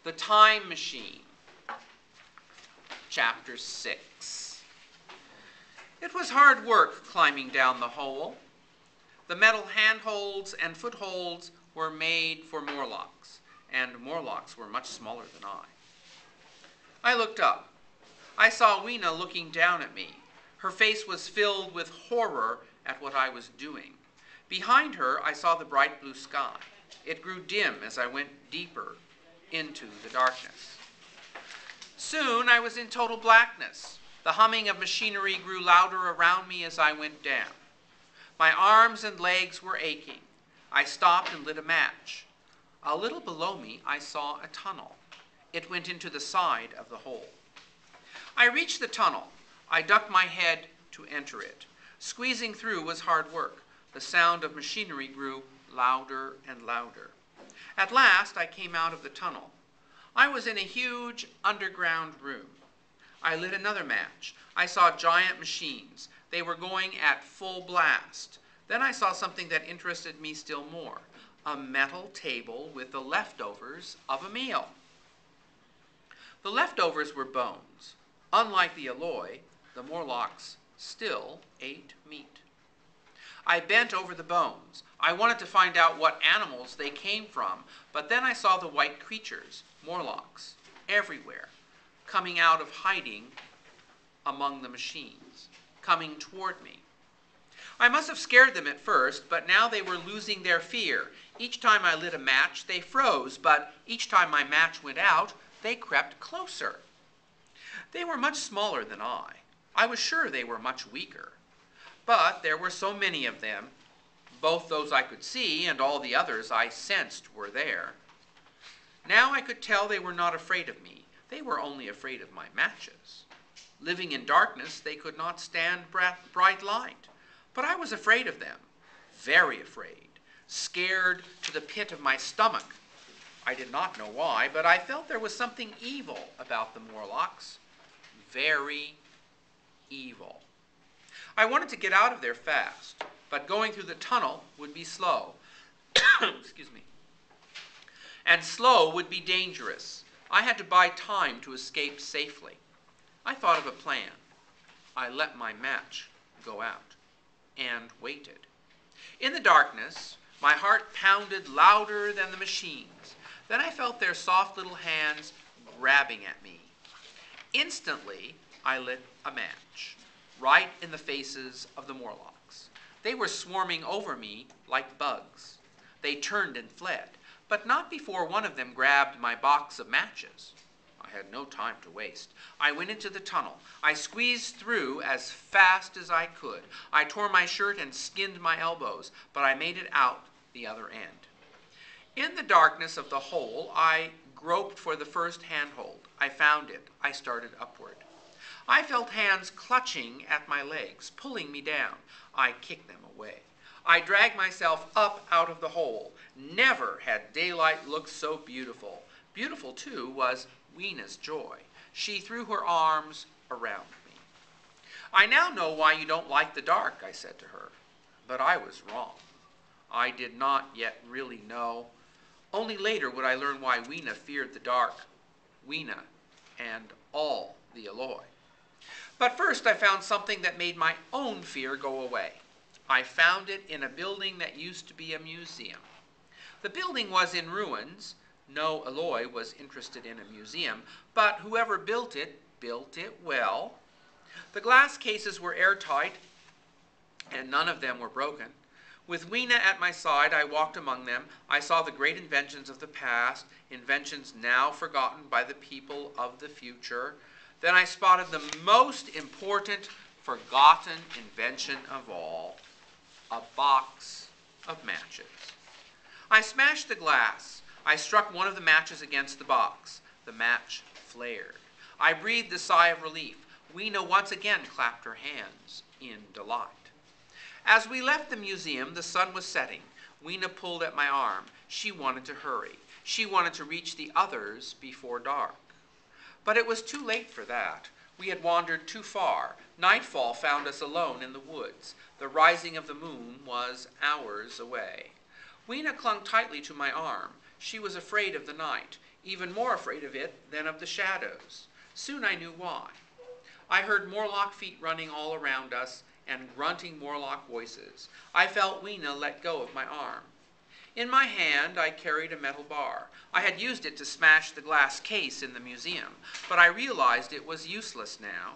The Time Machine, Chapter 6. It was hard work climbing down the hole. The metal handholds and footholds were made for Morlocks, and Morlocks were much smaller than I. I looked up. I saw Weena looking down at me. Her face was filled with horror at what I was doing. Behind her, I saw the bright blue sky. It grew dim as I went deeper into the darkness. Soon I was in total blackness. The humming of machinery grew louder around me as I went down. My arms and legs were aching. I stopped and lit a match. A little below me, I saw a tunnel. It went into the side of the hole. I reached the tunnel. I ducked my head to enter it. Squeezing through was hard work. The sound of machinery grew louder and louder. At last, I came out of the tunnel. I was in a huge underground room. I lit another match. I saw giant machines. They were going at full blast. Then I saw something that interested me still more, a metal table with the leftovers of a meal. The leftovers were bones. Unlike the alloy, the Morlocks still ate meat. I bent over the bones. I wanted to find out what animals they came from, but then I saw the white creatures, Morlocks, everywhere, coming out of hiding among the machines, coming toward me. I must have scared them at first, but now they were losing their fear. Each time I lit a match, they froze, but each time my match went out, they crept closer. They were much smaller than I. I was sure they were much weaker. But there were so many of them, both those I could see and all the others I sensed were there. Now I could tell they were not afraid of me. They were only afraid of my matches. Living in darkness, they could not stand bright light. But I was afraid of them, very afraid, scared to the pit of my stomach. I did not know why, but I felt there was something evil about the Morlocks. Very evil. I wanted to get out of there fast, but going through the tunnel would be slow. Excuse me. And slow would be dangerous. I had to buy time to escape safely. I thought of a plan. I let my match go out and waited. In the darkness, my heart pounded louder than the machines. Then I felt their soft little hands grabbing at me. Instantly, I lit a match, right in the faces of the Morlocks. They were swarming over me like bugs. They turned and fled, but not before one of them grabbed my box of matches. I had no time to waste. I went into the tunnel. I squeezed through as fast as I could. I tore my shirt and skinned my elbows, but I made it out the other end. In the darkness of the hole, I groped for the first handhold. I found it. I started upward. I felt hands clutching at my legs, pulling me down. I kicked them away. I dragged myself up out of the hole. Never had daylight looked so beautiful. Beautiful, too, was Weena's joy. She threw her arms around me. I now know why you don't like the dark, I said to her. But I was wrong. I did not yet really know. Only later would I learn why Weena feared the dark. Weena and all the alloy. But first I found something that made my own fear go away. I found it in a building that used to be a museum. The building was in ruins. No alloy was interested in a museum, but whoever built it well. The glass cases were airtight, and none of them were broken. With Weena at my side, I walked among them. I saw the great inventions of the past, inventions now forgotten by the people of the future. Then I spotted the most important, forgotten invention of all, a box of matches. I smashed the glass. I struck one of the matches against the box. The match flared. I breathed a sigh of relief. Weena once again clapped her hands in delight. As we left the museum, the sun was setting. Weena pulled at my arm. She wanted to hurry. She wanted to reach the others before dark. But it was too late for that. We had wandered too far. Nightfall found us alone in the woods. The rising of the moon was hours away. Weena clung tightly to my arm. She was afraid of the night, even more afraid of it than of the shadows. Soon I knew why. I heard Morlock feet running all around us and grunting Morlock voices. I felt Weena let go of my arm. In my hand, I carried a metal bar. I had used it to smash the glass case in the museum, but I realized it was useless now.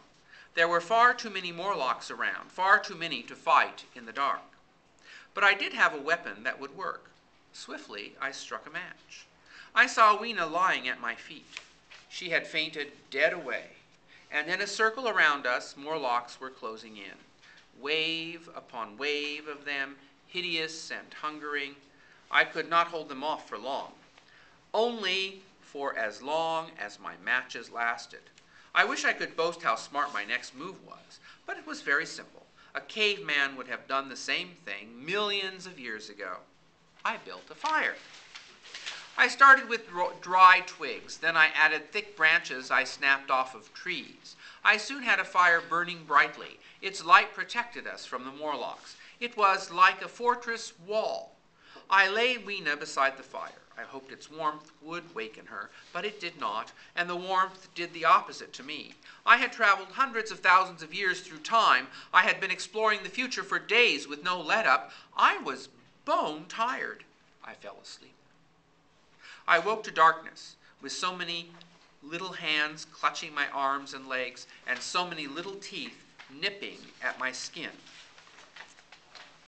There were far too many Morlocks around, far too many to fight in the dark. But I did have a weapon that would work. Swiftly, I struck a match. I saw Weena lying at my feet. She had fainted dead away, and in a circle around us, Morlocks were closing in. Wave upon wave of them, hideous and hungering. I could not hold them off for long. Only for as long as my matches lasted. I wish I could boast how smart my next move was, but it was very simple. A caveman would have done the same thing millions of years ago. I built a fire. I started with dry twigs, then I added thick branches I snapped off of trees. I soon had a fire burning brightly. Its light protected us from the Morlocks. It was like a fortress wall. I laid Weena beside the fire. I hoped its warmth would waken her, but it did not, and the warmth did the opposite to me. I had traveled hundreds of thousands of years through time. I had been exploring the future for days with no let-up. I was bone tired. I fell asleep. I woke to darkness, with so many little hands clutching my arms and legs, and so many little teeth nipping at my skin.